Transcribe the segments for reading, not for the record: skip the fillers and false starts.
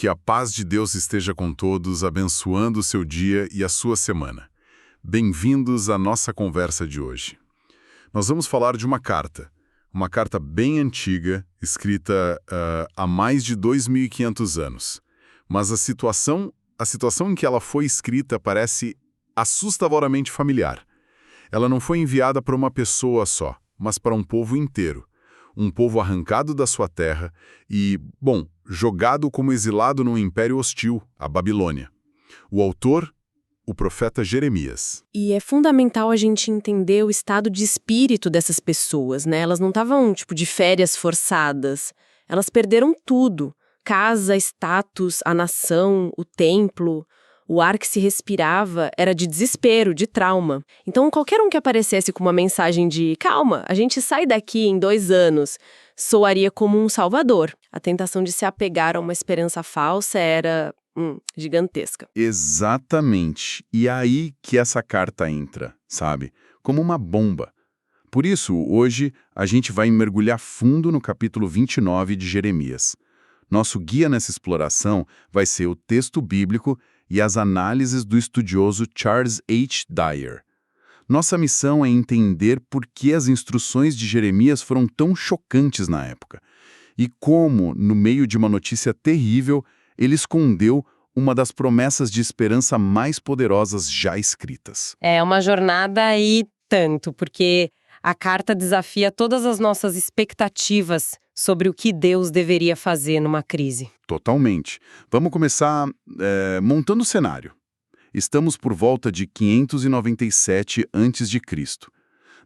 Que a paz de Deus esteja com todos, abençoando o seu dia e a sua semana. Bem-vindos à nossa conversa de hoje. Nós vamos falar de uma carta bem antiga, escrita há mais de 2.500 anos. Mas a situação em que ela foi escrita parece assustadoramente familiar. Ela não foi enviada para uma pessoa só, mas para um povo inteiro. Um povo arrancado da sua terra e, jogado como exilado num império hostil, a Babilônia. O autor, o profeta Jeremias. E é fundamental a gente entender o estado de espírito dessas pessoas, né? Elas não estavam, de férias forçadas. Elas perderam tudo. Casa, status, a nação, o templo. O ar que se respirava era de desespero, de trauma. Então, qualquer um que aparecesse com uma mensagem de calma, a gente sai daqui em 2 anos, soaria como um salvador. A tentação de se apegar a uma esperança falsa era gigantesca. Exatamente. E é aí que essa carta entra, sabe? Como uma bomba. Por isso, hoje, a gente vai mergulhar fundo no capítulo 29 de Jeremias. Nosso guia nessa exploração vai ser o texto bíblico e as análises do estudioso Charles H. Dyer. Nossa missão é entender por que as instruções de Jeremias foram tão chocantes na época e como, no meio de uma notícia terrível, ele escondeu uma das promessas de esperança mais poderosas já escritas. É uma jornada e tanto, porque a carta desafia todas as nossas expectativas sobre o que Deus deveria fazer numa crise. Totalmente. Vamos começar montando o cenário. Estamos por volta de 597 a.C.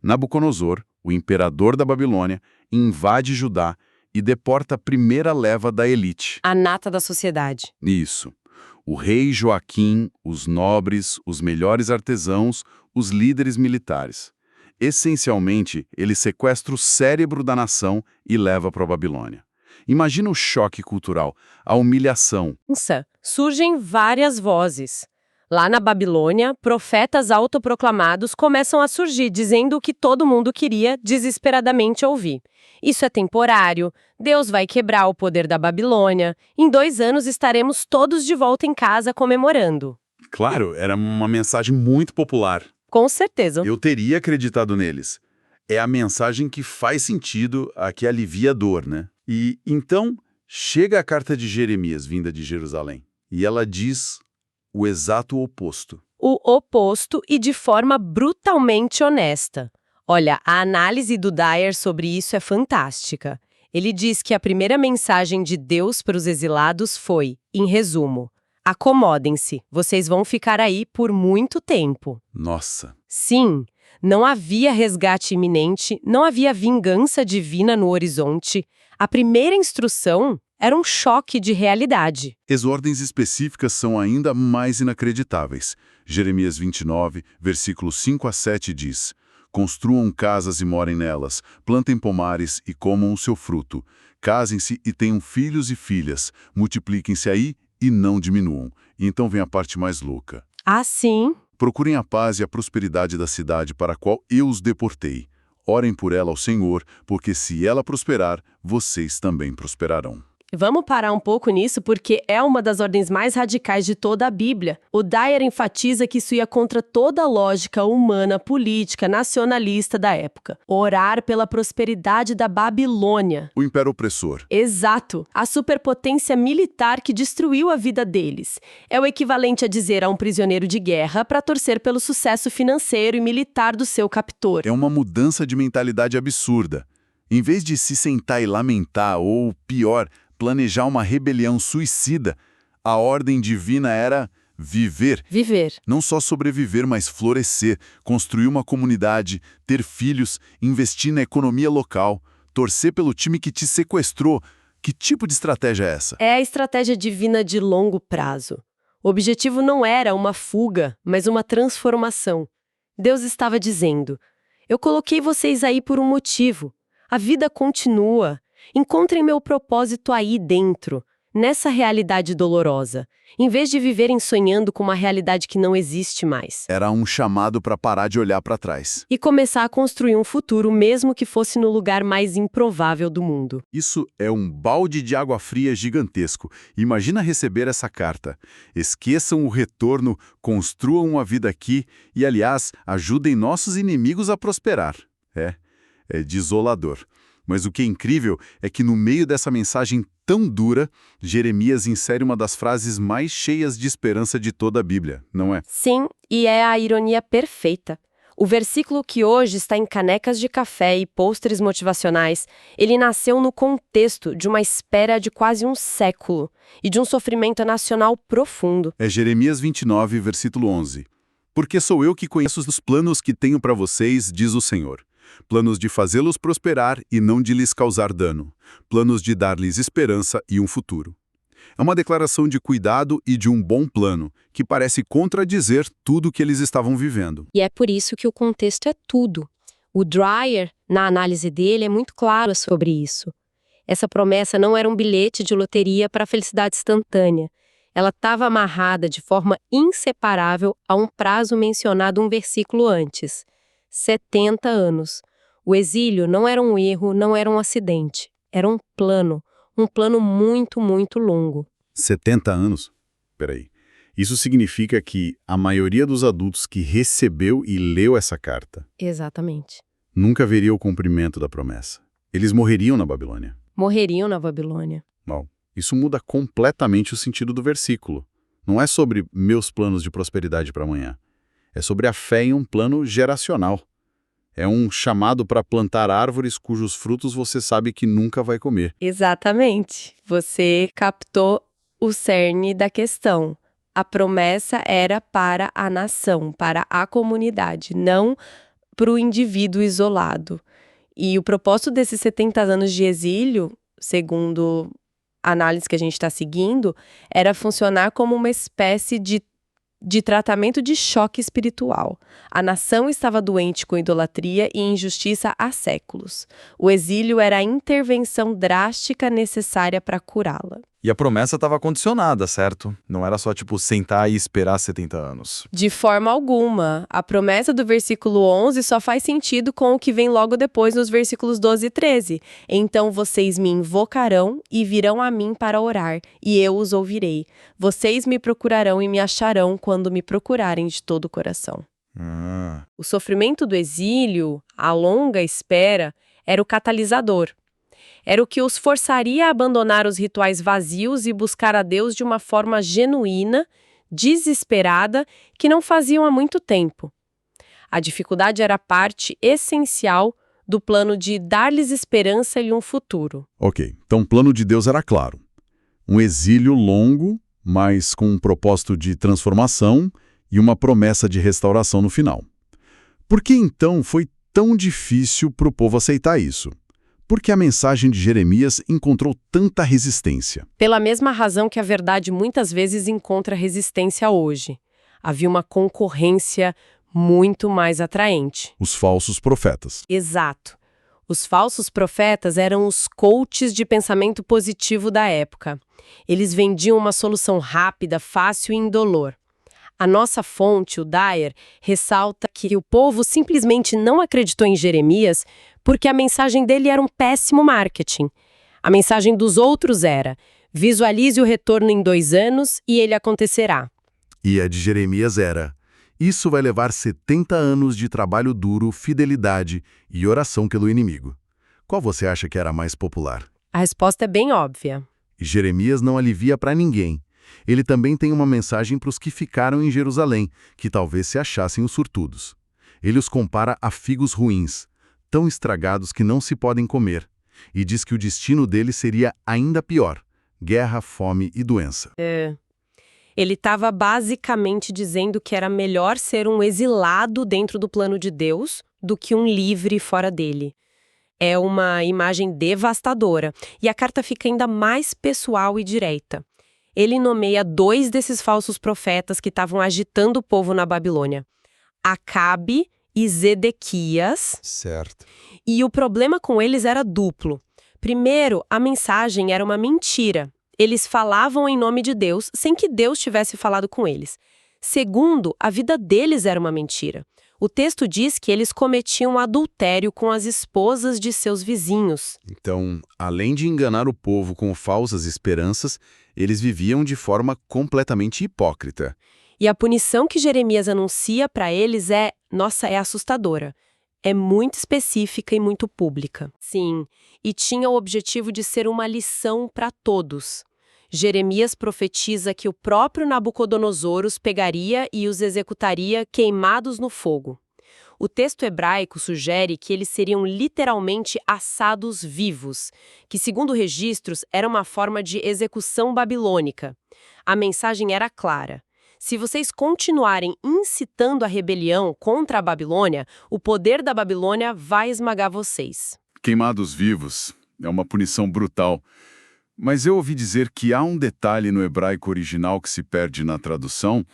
Nabucodonosor, o imperador da Babilônia, invade Judá e deporta a primeira leva da elite. A nata da sociedade. Isso. O rei Joaquim, os nobres, os melhores artesãos, os líderes militares. Essencialmente, ele sequestra o cérebro da nação e leva para a Babilônia. Imagina o choque cultural, a humilhação. Surgem várias vozes. Lá na Babilônia, profetas autoproclamados começam a surgir, dizendo o que todo mundo queria desesperadamente ouvir. Isso é temporário, Deus vai quebrar o poder da Babilônia, em 2 anos estaremos todos de volta em casa comemorando. Claro, era uma mensagem muito popular. Com certeza. Eu teria acreditado neles. É a mensagem que faz sentido, a que alivia a dor, né? E então chega a carta de Jeremias, vinda de Jerusalém, e ela diz o exato oposto. O oposto e de forma brutalmente honesta. Olha, a análise do Dyer sobre isso é fantástica. Ele diz que a primeira mensagem de Deus para os exilados foi, em resumo, acomodem-se, vocês vão ficar aí por muito tempo. Nossa! Sim, não havia resgate iminente, não havia vingança divina no horizonte. A primeira instrução era um choque de realidade. As ordens específicas são ainda mais inacreditáveis. Jeremias 29, versículos 5 a 7 diz: construam casas e morem nelas, plantem pomares e comam o seu fruto. Casem-se e tenham filhos e filhas, multipliquem-se aí e não diminuam. E então vem a parte mais louca. Ah, sim? Procurem a paz e a prosperidade da cidade para a qual eu os deportei. Orem por ela ao Senhor, porque se ela prosperar, vocês também prosperarão. Vamos parar um pouco nisso porque é uma das ordens mais radicais de toda a Bíblia. O Dyer enfatiza que isso ia contra toda a lógica humana, política, nacionalista da época. Orar pela prosperidade da Babilônia. O império opressor. Exato. A superpotência militar que destruiu a vida deles. É o equivalente a dizer a um prisioneiro de guerra para torcer pelo sucesso financeiro e militar do seu captor. É uma mudança de mentalidade absurda. Em vez de se sentar e lamentar, ou pior, planejar uma rebelião suicida, a ordem divina era viver. Viver. Não só sobreviver, mas florescer, construir uma comunidade, ter filhos, investir na economia local, torcer pelo time que te sequestrou. Que tipo de estratégia é essa? É a estratégia divina de longo prazo. O objetivo não era uma fuga, mas uma transformação. Deus estava dizendo: eu coloquei vocês aí por um motivo. A vida continua. Encontrem meu propósito aí dentro. nessa realidade dolorosa, em vez de viverem sonhando com uma realidade que não existe mais. Era um chamado para parar de olhar para trás. E começar a construir um futuro, mesmo que fosse no lugar mais improvável do mundo. Isso é um balde de água fria gigantesco. Imagina receber essa carta. Esqueçam o retorno, construam uma vida aqui e, aliás, ajudem nossos inimigos a prosperar. É desolador. Mas o que é incrível é que no meio dessa mensagem tão dura, Jeremias insere uma das frases mais cheias de esperança de toda a Bíblia, não é? Sim, e é a ironia perfeita. O versículo que hoje está em canecas de café e pôsteres motivacionais, ele nasceu no contexto de uma espera de quase um século e de um sofrimento nacional profundo. É Jeremias 29, versículo 11. Porque sou eu que conheço os planos que tenho para vocês, diz o Senhor. Planos de fazê-los prosperar e não de lhes causar dano. Planos de dar-lhes esperança e um futuro. É uma declaração de cuidado e de um bom plano, que parece contradizer tudo o que eles estavam vivendo. E é por isso que o contexto é tudo. O Dreyer, na análise dele, é muito claro sobre isso. Essa promessa não era um bilhete de loteria para a felicidade instantânea. Ela estava amarrada de forma inseparável a um prazo mencionado um versículo antes. 70 anos. O exílio não era um erro, não era um acidente. Era um plano muito, muito longo. 70 anos? Peraí. Isso significa que a maioria dos adultos que recebeu e leu essa carta Exatamente. nunca veria o cumprimento da promessa. Eles morreriam na Babilônia. Morreriam na Babilônia. Bom, isso muda completamente o sentido do versículo. Não é sobre meus planos de prosperidade para amanhã. É sobre a fé em um plano geracional. É um chamado para plantar árvores cujos frutos você sabe que nunca vai comer. Exatamente. Você captou o cerne da questão. A promessa era para a nação, para a comunidade, não para o indivíduo isolado. E o propósito desses 70 anos de exílio, segundo a análise que a gente está seguindo, era funcionar como uma espécie de tratamento de choque espiritual. A nação estava doente com idolatria e injustiça há séculos. O exílio era a intervenção drástica necessária para curá-la. E a promessa estava condicionada, certo? Não era só, sentar e esperar 70 anos. De forma alguma. A promessa do versículo 11 só faz sentido com o que vem logo depois nos versículos 12 e 13. Então vocês me invocarão e virão a mim para orar, e eu os ouvirei. Vocês me procurarão e me acharão quando me procurarem de todo o coração. O sofrimento do exílio, a longa espera, era o catalisador. Era o que os forçaria a abandonar os rituais vazios e buscar a Deus de uma forma genuína, desesperada, que não faziam há muito tempo. A dificuldade era parte essencial do plano de dar-lhes esperança e um futuro. Ok, então o plano de Deus era claro. Um exílio longo, mas com um propósito de transformação e uma promessa de restauração no final. Por que então foi tão difícil para o povo aceitar isso? Porque a mensagem de Jeremias encontrou tanta resistência. Pela mesma razão que a verdade muitas vezes encontra resistência hoje. Havia uma concorrência muito mais atraente. Os falsos profetas. Exato. Os falsos profetas eram os coaches de pensamento positivo da época. Eles vendiam uma solução rápida, fácil e indolor. A nossa fonte, o Dreyer, ressalta que o povo simplesmente não acreditou em Jeremias porque a mensagem dele era um péssimo marketing. A mensagem dos outros era: visualize o retorno em 2 anos e ele acontecerá. E a de Jeremias era: isso vai levar 70 anos de trabalho duro, fidelidade e oração pelo inimigo. Qual você acha que era mais popular? A resposta é bem óbvia. E Jeremias não alivia para ninguém. Ele também tem uma mensagem para os que ficaram em Jerusalém, que talvez se achassem os sortudos. Ele os compara a figos ruins, tão estragados que não se podem comer, e diz que o destino deles seria ainda pior: guerra, fome e doença. Ele estava basicamente dizendo que era melhor ser um exilado dentro do plano de Deus do que um livre fora dele. É uma imagem devastadora, e a carta fica ainda mais pessoal e direta. Ele nomeia 2 desses falsos profetas que estavam agitando o povo na Babilônia: Acabe e Zedequias. Certo. E o problema com eles era duplo. Primeiro, a mensagem era uma mentira. Eles falavam em nome de Deus sem que Deus tivesse falado com eles. Segundo, a vida deles era uma mentira. O texto diz que eles cometiam adultério com as esposas de seus vizinhos. Então, além de enganar o povo com falsas esperanças, eles viviam de forma completamente hipócrita. E a punição que Jeremias anuncia para eles é assustadora. É muito específica e muito pública. Sim, e tinha o objetivo de ser uma lição para todos. Jeremias profetiza que o próprio Nabucodonosor os pegaria e os executaria queimados no fogo. O texto hebraico sugere que eles seriam literalmente assados vivos, que, segundo registros, era uma forma de execução babilônica. A mensagem era clara. Se vocês continuarem incitando a rebelião contra a Babilônia, o poder da Babilônia vai esmagar vocês. Queimados vivos é uma punição brutal. Mas eu ouvi dizer que há um detalhe no hebraico original que se perde na tradução,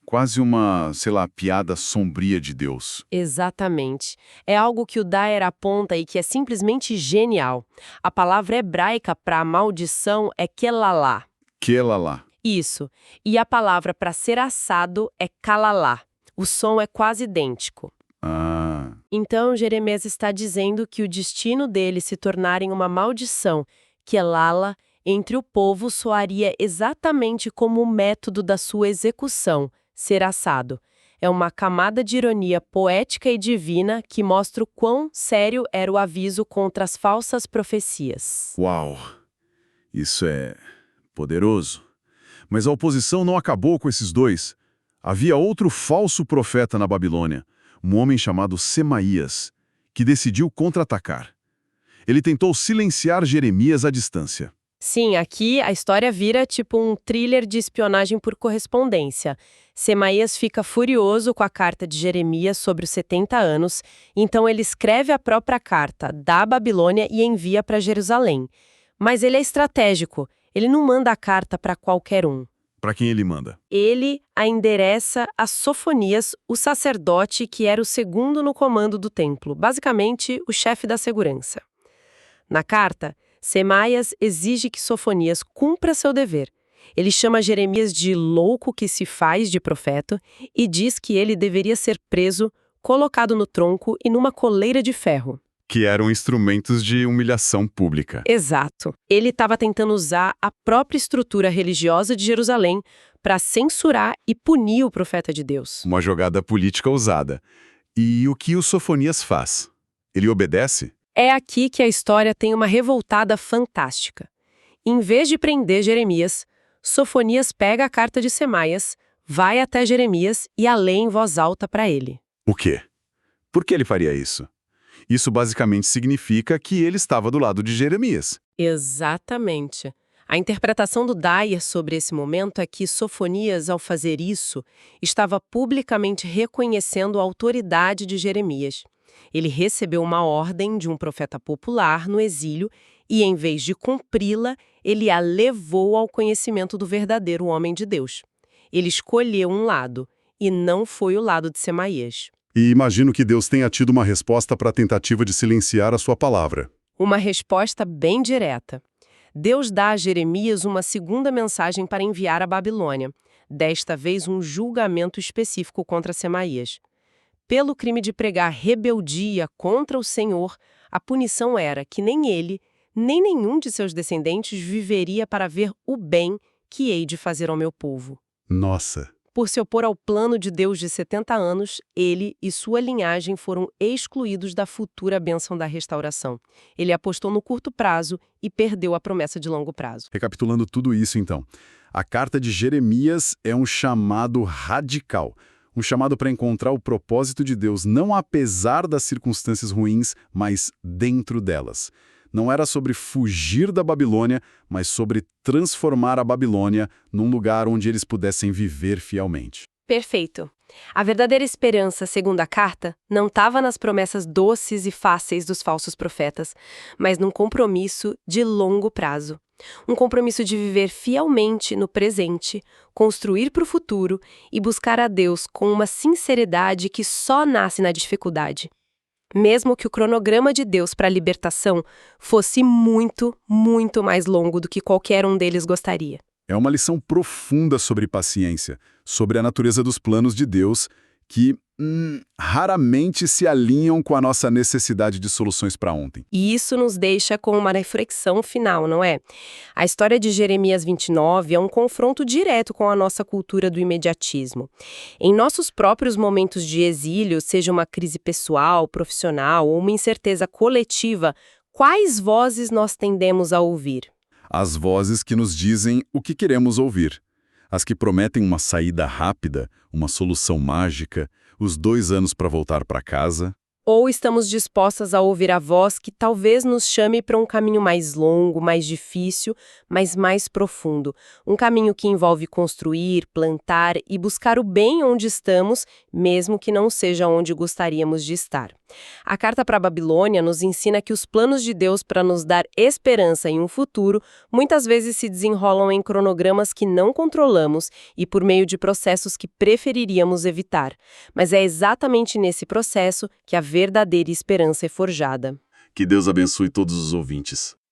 quase uma, piada sombria de Deus. Exatamente. É algo que o Dyer aponta e que é simplesmente genial. A palavra hebraica para maldição é kelalá. Kelalá. Isso. E a palavra para ser assado é kalalá. O som é quase idêntico. Então, Jeremias está dizendo que o destino deles se tornarem uma maldição, kelala, entre o povo soaria exatamente como o método da sua execução, ser assado. É uma camada de ironia poética e divina que mostra o quão sério era o aviso contra as falsas profecias. Uau! Isso é poderoso. Mas a oposição não acabou com esses dois. Havia outro falso profeta na Babilônia, um homem chamado Semaías, que decidiu contra-atacar. Ele tentou silenciar Jeremias à distância. Sim, aqui a história vira tipo um thriller de espionagem por correspondência. Semaías fica furioso com a carta de Jeremias sobre os 70 anos, então ele escreve a própria carta da Babilônia e envia para Jerusalém. Mas ele é estratégico, ele não manda a carta para qualquer um. Para quem ele manda? Ele a endereça a Sofonias, o sacerdote que era o segundo no comando do templo, basicamente o chefe da segurança. Na carta, Semaías exige que Sofonias cumpra seu dever. Ele chama Jeremias de louco que se faz de profeta e diz que ele deveria ser preso, colocado no tronco e numa coleira de ferro. Que eram instrumentos de humilhação pública. Exato. Ele estava tentando usar a própria estrutura religiosa de Jerusalém para censurar e punir o profeta de Deus. Uma jogada política ousada. E o que o Sofonias faz? Ele obedece? É aqui que a história tem uma revoltada fantástica. Em vez de prender Jeremias, Sofonias pega a carta de Semaías, vai até Jeremias e a lê em voz alta para ele. O quê? Por que ele faria isso? Isso basicamente significa que ele estava do lado de Jeremias. Exatamente. A interpretação do Dyer sobre esse momento é que Sofonias, ao fazer isso, estava publicamente reconhecendo a autoridade de Jeremias. Ele recebeu uma ordem de um profeta popular no exílio e, em vez de cumpri-la, ele a levou ao conhecimento do verdadeiro homem de Deus. Ele escolheu um lado, e não foi o lado de Semaías. E imagino que Deus tenha tido uma resposta para a tentativa de silenciar a sua palavra. Uma resposta bem direta. Deus dá a Jeremias uma segunda mensagem para enviar à Babilônia, desta vez um julgamento específico contra Semaías. Pelo crime de pregar rebeldia contra o Senhor, a punição era que nem ele, nem nenhum de seus descendentes viveria para ver o bem que hei de fazer ao meu povo. Nossa! Por se opor ao plano de Deus de 70 anos, ele e sua linhagem foram excluídos da futura bênção da restauração. Ele apostou no curto prazo e perdeu a promessa de longo prazo. Recapitulando tudo isso, então. A carta de Jeremias é um chamado radical. Um chamado para encontrar o propósito de Deus, não apesar das circunstâncias ruins, mas dentro delas. Não era sobre fugir da Babilônia, mas sobre transformar a Babilônia num lugar onde eles pudessem viver fielmente. Perfeito. A verdadeira esperança, segundo a carta, não estava nas promessas doces e fáceis dos falsos profetas, mas num compromisso de longo prazo. Um compromisso de viver fielmente no presente, construir para o futuro e buscar a Deus com uma sinceridade que só nasce na dificuldade. Mesmo que o cronograma de Deus para a libertação fosse muito, muito mais longo do que qualquer um deles gostaria. É uma lição profunda sobre paciência, sobre a natureza dos planos de Deus, que raramente se alinham com a nossa necessidade de soluções para ontem. E isso nos deixa com uma reflexão final, não é? A história de Jeremias 29 é um confronto direto com a nossa cultura do imediatismo. Em nossos próprios momentos de exílio, seja uma crise pessoal, profissional ou uma incerteza coletiva, quais vozes nós tendemos a ouvir? As vozes que nos dizem o que queremos ouvir. As que prometem uma saída rápida, uma solução mágica, os 2 anos para voltar para casa. Ou estamos dispostas a ouvir a voz que talvez nos chame para um caminho mais longo, mais difícil, mas mais profundo. Um caminho que envolve construir, plantar e buscar o bem onde estamos, mesmo que não seja onde gostaríamos de estar. A carta para a Babilônia nos ensina que os planos de Deus para nos dar esperança em um futuro muitas vezes se desenrolam em cronogramas que não controlamos e por meio de processos que preferiríamos evitar. Mas é exatamente nesse processo que a verdadeira esperança é forjada. Que Deus abençoe todos os ouvintes.